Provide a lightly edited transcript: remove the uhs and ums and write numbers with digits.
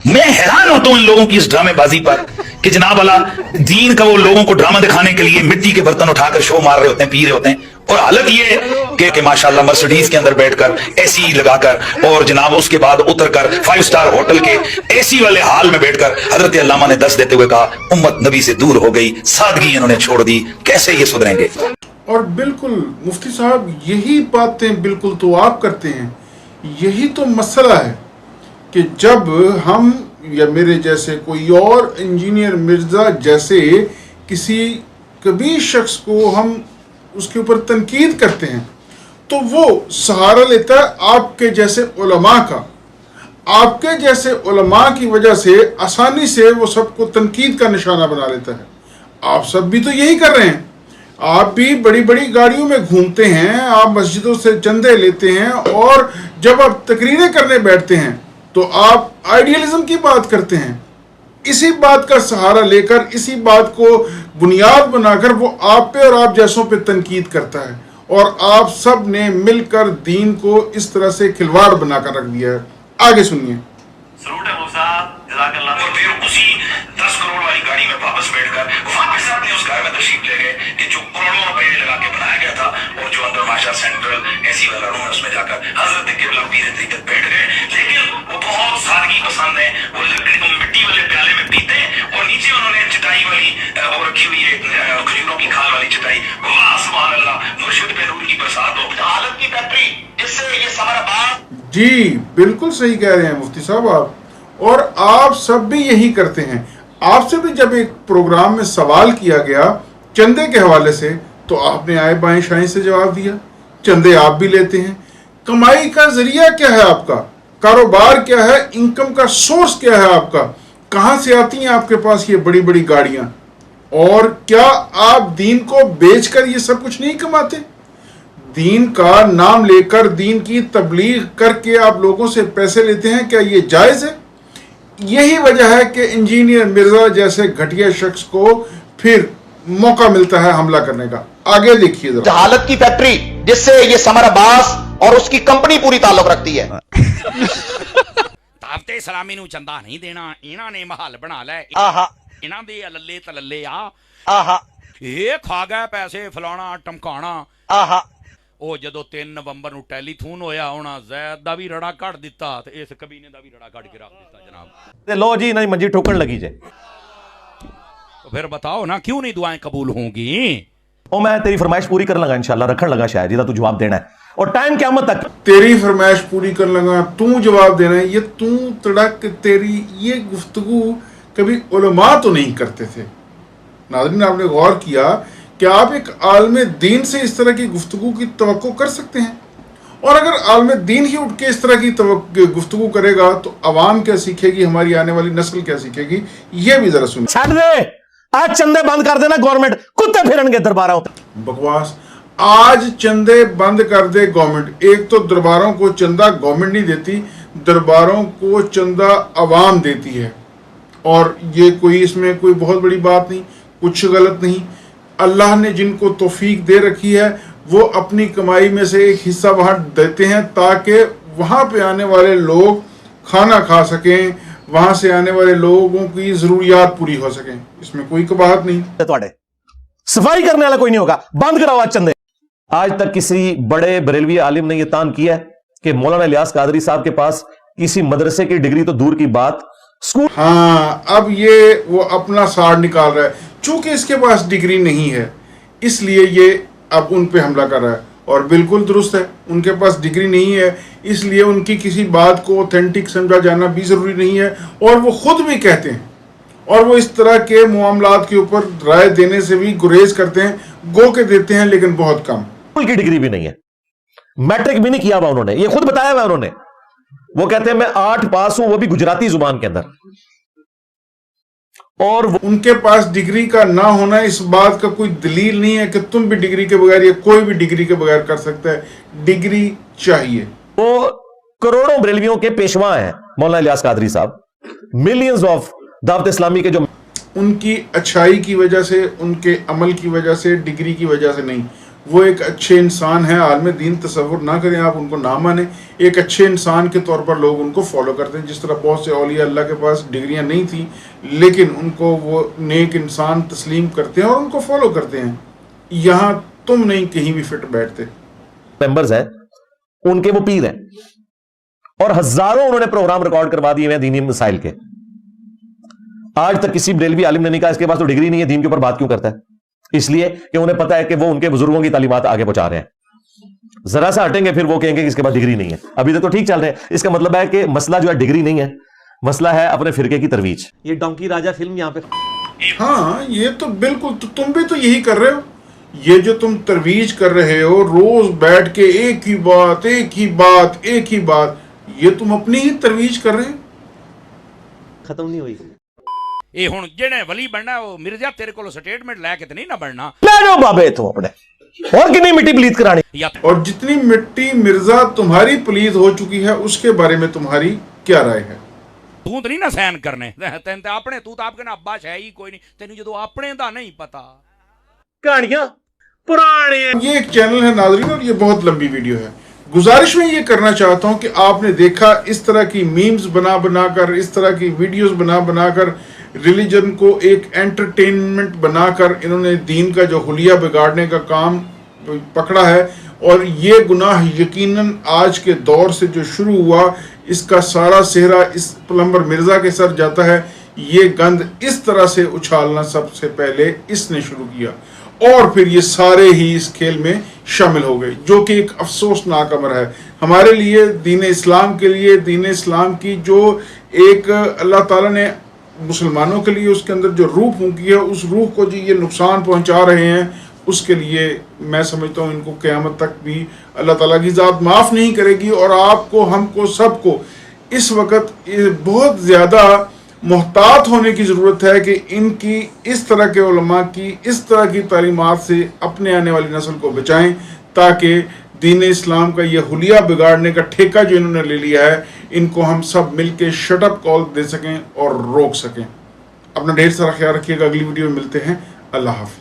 मैं हैरान होता हूं इन लोगों की इस ड्रामेबाजी पर कि जनाब वाला दीन का वो लोगों को ड्रामा दिखाने के लिए मिट्टी के बर्तन उठाकर शो मार रहे होते हैं, पी रहे होते हैं, और हालत ये कि माशाल्लाह मर्सिडीज के अंदर बैठकर एसी लगाकर और जनाब उसके बाद उतरकर 5 स्टार होटल के एसी वाले हाल में बैठकर हजरत अल्लामा ने दस देते हुए कहा उम्मत नबी से दूर हो गई, सादगी इन्होंने छोड़ दी, कैसे ये सुधरेंगे। और बिल्कुल मुफ्ती साहब यही बातें बिल्कुल तो आप करते हैं, यही तो मसला है कि जब हम या मेरे जैसे कोई और इंजीनियर मिर्ज़ा जैसे किसी कबीर शख्स को हम उसके ऊपर तनकीद करते हैं तो वो सहारा लेता है आपके जैसे उलमा का। आपके जैसे उलमा की वजह से आसानी से वो सबको तनकीद का निशाना बना लेता है। आप सब भी तो यही कर रहे हैं, आप भी बड़ी बड़ी गाड़ियों में घूमते हैं, आप मस्जिदों से चंदे लेते हैं और जब आप तकरीरें करने बैठते हैं तो आप आइडियलिज्म की बात करते हैं। इसी बात का सहारा लेकर, इसी बात को बुनियाद बनाकर वो आप पे और आप जैसों पे तनकीद करता है और आप सब ने मिलकर दीन को इस तरह से खिलवाड़ बनाकर रख दिया है। आगे सुनिए। और फिर उसी 10 करोड़ वाली गाड़ी में वापस बैठकर वापस अपने उस घर में तशरीफ ले गए कि जो करोड़ों रुपए लगा के बनाया गया था और जो अंदर माशा सेंट्रल एसी वाला रूम है उसमें जाकर हजरत किबला पीर तरीक़त बैठ गए। लेकिन वो बहुत सादगी पसंद है, वो लकड़ी को मिट्टी वाले प्याले में पीते हैं और नीचे उन्होंने चटाई वाली वो रखी हुई है, खजूरों की खाल वाली चटाई। वाह सुभान अल्लाह, मुर्शिद पे नूर की बरसात हो। हालत की फैक्ट्री जिससे ये समरबाद। जी बिल्कुल सही कह रहे हैं मुफ्ती साहब आप, और आप सब भी यही करते हैं। आपसे भी जब एक प्रोग्राम में सवाल किया गया चंदे के हवाले से तो आपने आए बाएं शाएं से जवाब दिया। चंदे आप भी लेते हैं। कमाई का जरिया क्या है आपका? कारोबार क्या है? इनकम का सोर्स क्या है आपका? कहां से आती हैं आपके पास ये बड़ी बड़ी गाड़ियां? और क्या आप दीन को बेचकर ये सब कुछ नहीं कमाते? दीन का नाम लेकर दीन की तबलीग करके आप लोगों से पैसे लेते हैं, क्या ये जायज है? यही वजह है कि इंजीनियर मिर्जा जैसे घटिया शख्स को फिर मौका मिलता है हमला करने का। आगे देखिए जरा। हालत की फैक्ट्री जिससे ये समर अब्बास और उसकी कंपनी पूरी ताल्लुक रखती है। ताबते सलामी नू चंदा नहीं देना, इन्हां ने महल बना लै, इन्हां दे अल्ले तलल्ले आ, ये खा गए पैसे फलाना टमकाना। ਉਹ ਜਦੋਂ 3 ਨਵੰਬਰ ਨੂੰ ਟੈਲੀਫੋਨ ਹੋਇਆ ਹੋਣਾ ਜ਼ੈਦ ਦਾ ਵੀ ਰੜਾ ਕੱਢ ਦਿੱਤਾ ਤੇ ਇਸ ਕਬੀਨੇ ਦਾ ਵੀ ਰੜਾ ਕੱਢ ਕੇ ਰੱਖ ਦਿੱਤਾ ਜਨਾਬ। ਤੇ ਲੋ ਜੀ ਇਹਨਾਂ ਦੀ ਮੰਜੀ ਠੋਕਣ ਲੱਗੀ ਜੇ। तो फिर बताओ ना क्यों नहीं दुआएं कबूल होंगी? ਉਹ ਮੈਂ ਤੇਰੀ ਫਰਮਾਇਸ਼ ਪੂਰੀ ਕਰਨ ਲੱਗਾ इंशाल्लाह, ਰੱਖਣ ਲੱਗਾ शायद ਜਿਹਦਾ ਤੂੰ ਜਵਾਬ ਦੇਣਾ है और टाइम क़यामत तक तेरी फरमाइश पूरी कर लगा, तू जवाब देना है। ये तू तड़क तेरी ये गुफ्तगू कभी उलमा तो नहीं करते थे। नाज़रीन आपने गौर किया कि आप एक आलम दीन से इस तरह की गुफ्तगू की तवक्को कर सकते हैं? और अगर आलम दीन ही उठ के इस तरह की गुफ्तगू करेगा तो अवाम क्या सीखेगी, हमारी आने वाली नस्ल क्या सीखेगी? ये भी जरा सुनिए। छड़ दे, आज चंदे बंद कर देना गवर्नमेंट, कुत्ते फिरनगे दरबारों पे। बकवास। आज चंदे बंद कर दे गवर्नमेंट। एक तो दरबारों को चंदा गवर्नमेंट नहीं देती, दरबारों को चंदा अवाम देती है और ये कोई इसमें कोई बहुत बड़ी बात नहीं, कुछ गलत नहीं। अल्लाह ने जिनको तौफीक दे रखी है वो अपनी कमाई में से एक हिस्सा वहाँ देते हैं ताकि वहाँ पे आने वाले लोग खाना खा सकें, वहाँ से आने वाले लोगों की ज़रूरियात पूरी हो सकें। इसमें कोई कबाहत नहीं। सफाई करने वाला कोई नहीं होगा, बंद कराओ आज चंदे। आज तक किसी बड़े बरेलवी आलिम ने यह तान किया है कि मौलाना इलियास कादरी साहब के पास किसी मदरसे की डिग्री तो दूर की बात, स्कूल। हाँ, अब ये वो अपना साड़ निकाल रहा है। चूंकि इसके पास डिग्री नहीं है इसलिए ये अब उन पे हमला कर रहा है और बिल्कुल दुरुस्त है। उनके पास डिग्री नहीं है इसलिए उनकी किसी बात को ऑथेंटिक समझा जाना भी ज़रूरी नहीं है और वो खुद भी कहते हैं और वो इस तरह के मामलात के ऊपर राय देने से भी गुरेज करते हैं, गो के देते हैं लेकिन बहुत कम। स्कूल की डिग्री भी नहीं है, मैट्रिक भी नहीं किया हुआ उन्होंने, ये खुद बताया हुआ उन्होंने। वो कहते हैं मैं 8 पास हूं, वो भी गुजराती जुबान के अंदर। और उनके पास डिग्री का ना होना इस बात का कोई दलील नहीं है कि तुम भी डिग्री के बगैर या कोई भी डिग्री के बगैर कर सकता है। डिग्री चाहिए। वो करोड़ों बरेलवियों के पेशवा हैं मौलाना इलियास कादरी साहब, मिलियंस ऑफ दावत इस्लामी के जो उनकी अच्छाई की वजह से, उनके अमल की वजह से, डिग्री की वजह से नहीं। وہ ایک اچھے انسان ہیں، عالم دین تصور نہ کریں آپ، ان کو نہ مانیں، ایک اچھے انسان کے طور پر لوگ ان کو فالو کرتے ہیں، جس طرح بہت سے اولیاء اللہ کے پاس ڈگریاں نہیں تھیں لیکن ان کو وہ نیک انسان تسلیم کرتے ہیں اور ان کو فالو کرتے ہیں۔ یہاں تم نہیں کہیں بھی فٹ بیٹھتے۔ ممبرز ہیں ان کے وہ پیر ہیں، اور ہزاروں انہوں نے پروگرام ریکارڈ کروا دیے ہیں دینی مسائل کے۔ آج تک کسی بریلوی عالم نے نہیں کہا اس کے پاس تو ڈگری نہیں ہے، دین کے اوپر بات کیوں کرتا ہے؟ اس لیے کہ انہیں پتا ہے کہ وہ ان کے بزرگوں کی تعلیمات آگے پہنچا رہے ہیں۔ ذرا سا ہٹیں گے پھر وہ کہیں گے کہ اس کے پاس ڈگری نہیں ہے۔ ابھی تک تو ٹھیک چل رہے ہیں، اس کا مطلب ہے کہ مسئلہ جو ہے ڈگری نہیں ہے، مسئلہ ہے اپنے فرقے کی ترویج۔ یہ ڈونکی راجا فلم یہاں پہ ہاں یہ تو بالکل، تو تم بھی تو یہی کر رہے ہو، یہ جو تم ترویج کر رہے ہو روز بیٹھ کے ایک ہی بات ایک ہی بات ایک ہی بات، یہ تم اپنی ہی ترویج کر رہے ہو۔ ختم نہیں ہوئی۔ یہ ہن جنے ولی بننا وہ مرزا تیرے کو سٹیٹمنٹ لے کے تے نہیں نہ بننا، لے جاؤ بابے تو اپنے، اور کتنی مٹی پلیت کرانی۔ یا اور جتنی مٹی مرزا تمہاری پلید ہو چکی ہے اس کے بارے میں تمہاری کیا رائے ہے؟ تو نہیں نہ سین کرنے تین تے اپنے تو آپ کے نا ابا ہے ہی کوئی نہیں، تینوں جدو اپنے دا نہیں پتا۔ کہانیاں پرانے۔ یہ ایک چینل ہے ناظرین اور یہ بہت لمبی ویڈیو ہے، گزارش میں یہ کرنا چاہتا ہوں کہ آپ نے دیکھا اس طرح کی میمز بنا بنا کر، اس طرح کی ویڈیوز بنا بنا کر، ریلیجن کو ایک انٹرٹینمنٹ بنا کر انہوں نے دین کا جو حلیہ بگاڑنے کا کام پکڑا ہے، اور یہ گناہ یقیناً آج کے دور سے جو شروع ہوا اس کا سارا سہرا اس پلمبر مرزا کے سر جاتا ہے۔ یہ گند اس طرح سے اچھالنا سب سے پہلے اس نے شروع کیا، اور پھر یہ سارے ہی اس کھیل میں شامل ہو گئے، جو کہ ایک افسوسناک امر ہے ہمارے لیے، دین اسلام کے لیے۔ دین اسلام کی جو ایک اللہ تعالیٰ نے مسلمانوں کے لیے اس کے اندر جو روح پھونکی ہے، اس روح کو جو یہ نقصان پہنچا رہے ہیں، اس کے لیے میں سمجھتا ہوں ان کو قیامت تک بھی اللہ تعالیٰ کی ذات معاف نہیں کرے گی۔ اور آپ کو، ہم کو، سب کو اس وقت بہت زیادہ محتاط ہونے کی ضرورت ہے کہ ان کی اس طرح کے علماء کی اس طرح کی تعلیمات سے اپنے آنے والی نسل کو بچائیں، تاکہ دین اسلام کا یہ حلیہ بگاڑنے کا ٹھیکہ جو انہوں نے لے لیا ہے، ان کو ہم سب مل کے شٹ اپ کال دے سکیں اور روک سکیں۔ اپنا ڈھیر سارا خیال رکھیے گا، اگلی ویڈیو میں ملتے ہیں، اللہ حافظ۔